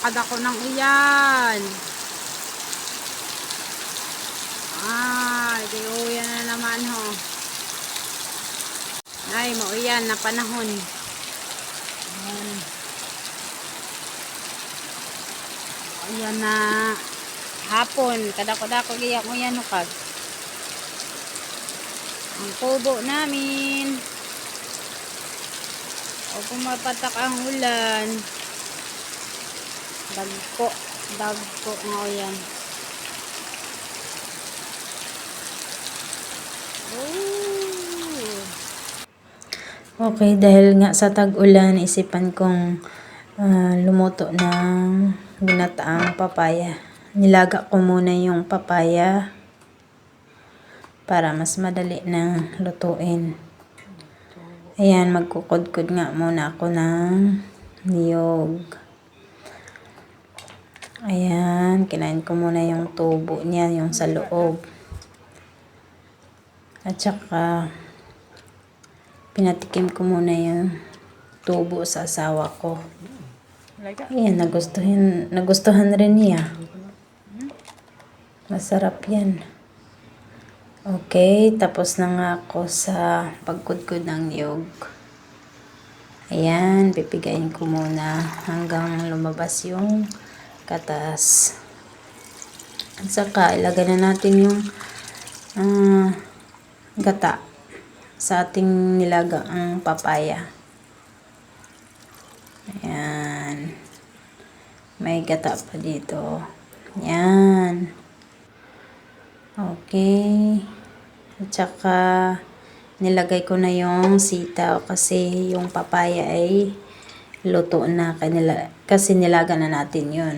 kadako ng iyan. Ay, di uyan na naman ho. Ay, mauyan na panahon. Ayan. Ayan na hapon. Kadako-dako giyak mo yan hukag. Ang kubo namin. O pumapatak ang ulan. Dagko nga o yan. Okay, dahil nga sa tag-ulan, isipan kong lumuto ng ginataang papaya. Nilaga ko muna yung papaya para mas madali na lutuin. Ayan, magkukudkud nga muna ako ng niyog. Ayan, kinain ko muna yung tubo niya, yung sa loob. At saka, pinatikim ko muna yung tubo sa asawa ko. Ayan, nagustuhan rin niya. Masarap yan. Okay, tapos na nga ako sa pagkudkod ng niyog. Ayan, pipigayin ko muna hanggang lumabas yung katas. At saka, ilagay na natin yung gata sa ating nilagaang papaya. Ayan. May gata pa dito. Ayan. Okay. At saka, nilagay ko na yung sitaw kasi yung papaya ay luto na. Kasi nilaga na natin yun.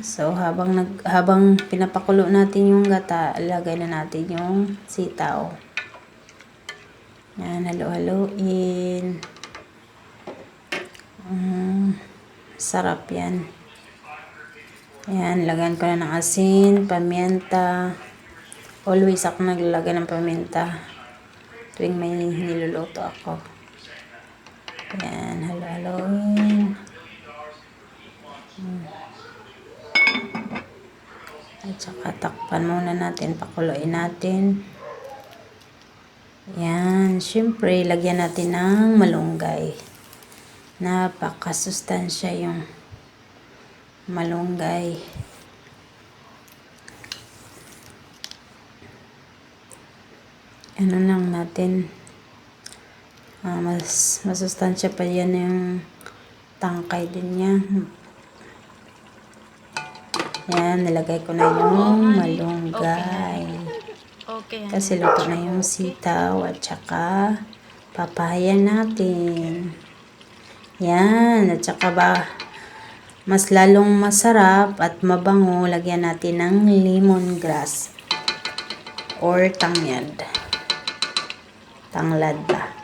So, habang pinapakulo natin yung gata, ilagay na natin yung sitaw. Yan, halo-haloin. Sarap yan. Yan, lagyan ko na ng asin, pamienta. Always ako naglalagay ng pamienta tuwing may niluluto ako. Yan, halo-haloin. At saka takpan muna natin, pakuloyin natin. Yan, syempre lagyan natin ng malunggay. Napakasustansya yung malunggay. Ano lang natin, mas masustansya pa yan yung tangkay din niya. Yan, nilagay ko na yung malunggay. Okay. Kasi luto na yung sitaw at saka papaya natin. Yan, at saka mas lalong masarap at mabango, lagyan natin ng lemongrass or tanglad ba.